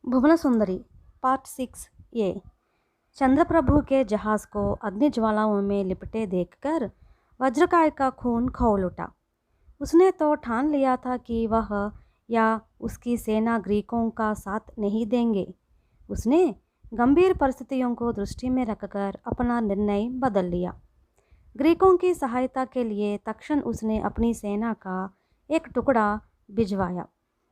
भुवन सुंदरी part 6 ए। चंद्रप्रभु के जहाज को अग्नि ज्वालाओं में लिपटे देखकर वज्रकाय का खून खौल उठा। उसने तो ठान लिया था कि वह या उसकी सेना ग्रीकों का साथ नहीं देंगे। उसने गंभीर परिस्थितियों को दृष्टि में रखकर अपना निर्णय बदल लिया। ग्रीकों की सहायता के लिए तक्षण उसने अपनी सेना का एक टुकड़ा भिजवाया।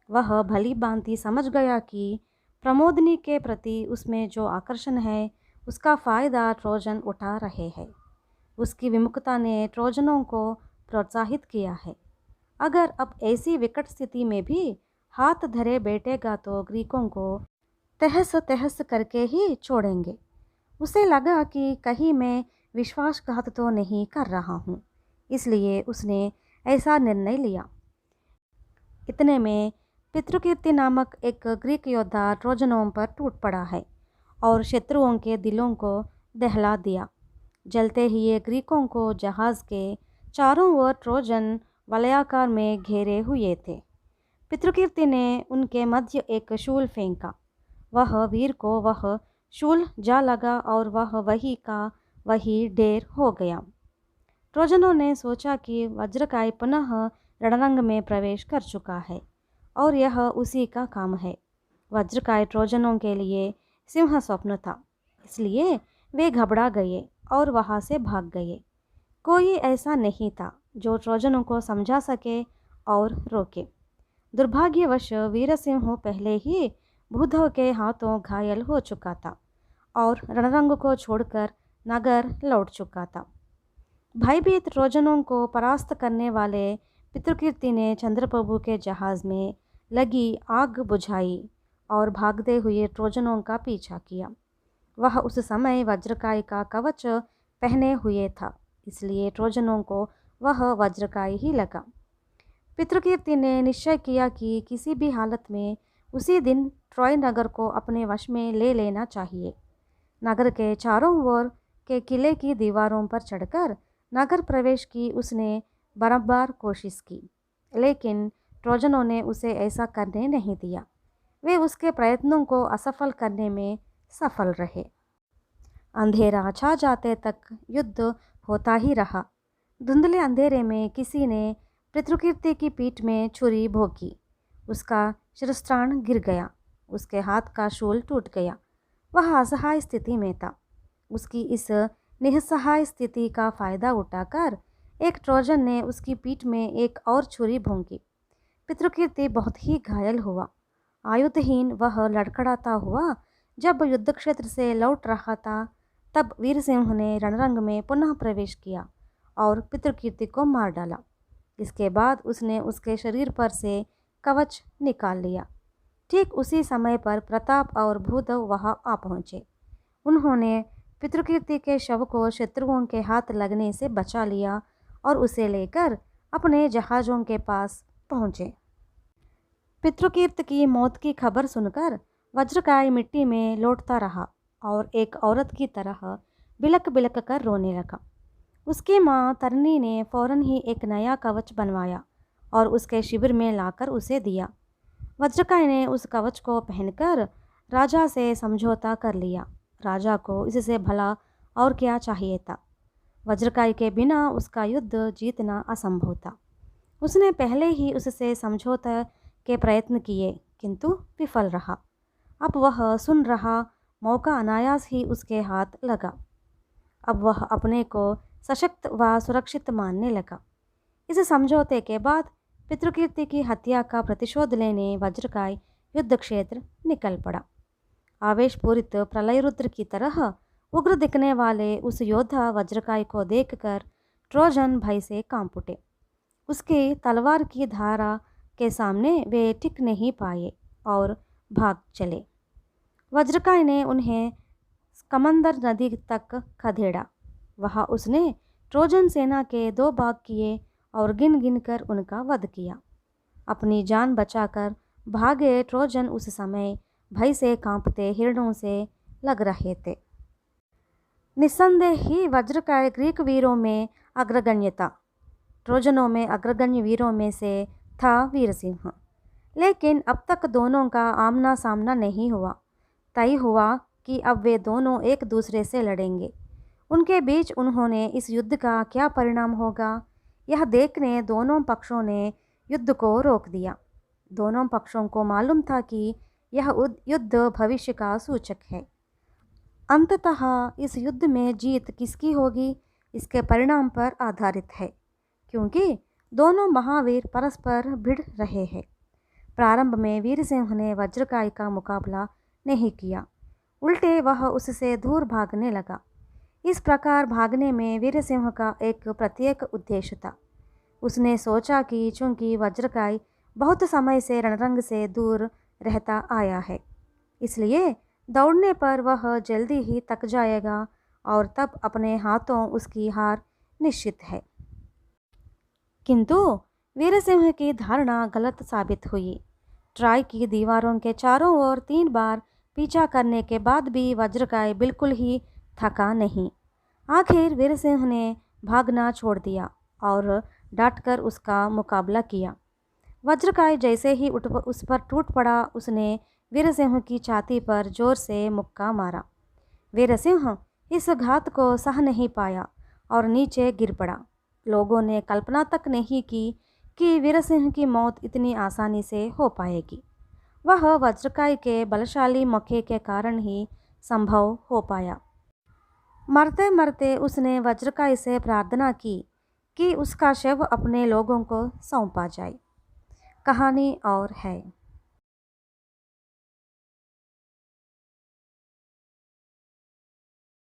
वह भली भांति समझ गया कि प्रमोदनी के प्रति उसमें जो आकर्षण है उसका फ़ायदा ट्रोजन उठा रहे हैं। उसकी विमुखता ने ट्रोजनों को प्रोत्साहित किया है। अगर अब ऐसी विकट स्थिति में भी हाथ धरे बैठेगा तो ग्रीकों को तहस तहस करके ही छोड़ेंगे। उसे लगा कि कहीं मैं विश्वासघात तो नहीं कर रहा हूँ, इसलिए उसने ऐसा निर्णय लिया। इतने में पितृकीर्ति नामक एक ग्रीक योद्धा ट्रोजनों पर टूट पड़ा है और शत्रुओं के दिलों को दहला दिया। जलते ही ये ग्रीकों को जहाज़ के चारों ओर ट्रोजन वलयाकार में घेरे हुए थे। पितृकीर्ति ने उनके मध्य एक शूल फेंका। वह वीर को वह शूल जा लगा और वह वही का वही ढेर हो गया। ट्रोजनों ने सोचा कि वज्रकाय पुनः रणरंग में प्रवेश कर चुका है और यह उसी का काम है। वज्रकाय ट्रोजनों के लिए सिंह स्वप्न था, इसलिए वे घबरा गए और वहाँ से भाग गए। कोई ऐसा नहीं था जो ट्रोजनों को समझा सके और रोके। दुर्भाग्यवश वीरसिंह पहले ही भूधव के हाथों घायल हो चुका था और रणरंग को छोड़कर नगर लौट चुका था। भयभीत ट्रोजनों को परास्त करने वाले पितृकीर्ति ने चंद्रप्रभु के जहाज़ में लगी आग बुझाई और भागते हुए ट्रोजनों का पीछा किया। वह उस समय वज्रकाय का कवच पहने हुए था, इसलिए ट्रोजनों को वह वज्रकाय ही लगा। पितृकीर्ति ने निश्चय किया कि किसी भी हालत में उसी दिन ट्रॉय नगर को अपने वश में ले लेना चाहिए। नगर के चारों ओर के किले की दीवारों पर चढ़कर नगर प्रवेश की उसने बारंबार कोशिश की, लेकिन ट्रोजनों ने उसे ऐसा करने नहीं दिया। वे उसके प्रयत्नों को असफल करने में सफल रहे। अंधेरा छा जाते तक युद्ध होता ही रहा। धुंधले अंधेरे में किसी ने पितृकीर्ति की पीठ में छुरी भोंकी। उसका शिरस्त्राण गिर गया। उसके हाथ का शूल टूट गया। वह असहाय स्थिति में था। उसकी इस निस्सहाय स्थिति का फायदा उठाकर एक ट्रोजन ने उसकी पीठ में एक और छुरी भोंकी। पितृकीर्ति बहुत ही घायल हुआ। आयुधहीन वह लड़खड़ाता हुआ जब युद्ध क्षेत्र से लौट रहा था, तब वीरसिंह ने रणरंग में पुनः प्रवेश किया और पितृकीर्ति को मार डाला। इसके बाद उसने उसके शरीर पर से कवच निकाल लिया। ठीक उसी समय पर प्रताप और भूधव वहाँ आ पहुँचे। उन्होंने पितृकीर्ति के शव को शत्रुओं के हाथ लगने से बचा लिया और उसे लेकर अपने जहाज़ों के पास पहुँचे। पितृकीर्ति की मौत की खबर सुनकर वज्रकाय मिट्टी में लौटता रहा और एक औरत की तरह बिलक बिलक कर रोने लगा। उसकी माँ तरनी ने फौरन ही एक नया कवच बनवाया और उसके शिविर में लाकर उसे दिया। वज्रकाय ने उस कवच को पहनकर राजा से समझौता कर लिया। राजा को इससे भला और क्या चाहिए था। वज्रकाय के बिना उसका युद्ध जीतना असंभव था। उसने पहले ही उससे समझौता के प्रयत्न किए, किंतु विफल रहा। अब वह सुन रहा मौका अनायास ही उसके हाथ लगा। अब वह अपने को सशक्त व सुरक्षित मानने लगा। इस समझौते के बाद पितृकीर्ति की हत्या का प्रतिशोध लेने वज्रकाय युद्ध क्षेत्र निकल पड़ा। आवेशपूरित प्रलयरुद्र की तरह उग्र दिखने वाले उस योद्धा वज्रकाय को देखकर ट्रोजन भय से कांप उठे। उसकी तलवार की धारा के सामने वे टिक नहीं पाए और भाग चले। वज्रकाय ने उन्हें समंदर नदी तक खदेड़ा। वहाँ उसने ट्रोजन सेना के 2 भाग किए और गिन गिन कर उनका वध किया। अपनी जान बचाकर भागे ट्रोजन उस समय भय से कांपते हिरणों से लग रहे थे। निस्संदेह ही वज्रकाय ग्रीक वीरों में अग्रगण्य था। ट्रोजनों में अग्रगण्य वीरों में से था वीरसिंह। लेकिन अब तक दोनों का आमना सामना नहीं हुआ। तय हुआ कि अब वे दोनों एक दूसरे से लड़ेंगे। उनके बीच उन्होंने इस युद्ध का क्या परिणाम होगा, यह देखने दोनों पक्षों ने युद्ध को रोक दिया। दोनों पक्षों को मालूम था कि यह युद्ध भविष्य का सूचक है। अंततः इस युद्ध में जीत किसकी होगी, इसके परिणाम पर आधारित है, क्योंकि दोनों महावीर परस्पर भिड़ रहे हैं। प्रारंभ में वीरसिंह ने वज्रकाय का मुकाबला नहीं किया, उल्टे वह उससे दूर भागने लगा। इस प्रकार भागने में वीरसिंह का एक प्रत्येक उद्देश्य था। उसने सोचा कि चूंकि वज्रकाय बहुत समय से रणरंग से दूर रहता आया है, इसलिए दौड़ने पर वह जल्दी ही थक जाएगा और तब अपने हाथों उसकी हार निश्चित है। किंतु वीरसिंह की धारणा गलत साबित हुई। ट्राय की दीवारों के चारों ओर 3 बार पीछा करने के बाद भी वज्रकाय बिल्कुल ही थका नहीं। आखिर वीरसिंह ने भागना छोड़ दिया और डटकर उसका मुकाबला किया। वज्रकाय जैसे ही उस पर टूट पड़ा, उसने वीरसिंह की छाती पर जोर से मुक्का मारा। वीरसिंह इस घात को सह नहीं पाया और नीचे गिर पड़ा। लोगों ने कल्पना तक नहीं की कि वीरसिंह की मौत इतनी आसानी से हो पाएगी। वह वज्रकाय के बलशाली मुक्के के कारण ही संभव हो पाया। मरते मरते उसने वज्रकाय से प्रार्थना की कि उसका शव अपने लोगों को सौंपा जाए। कहानी और है।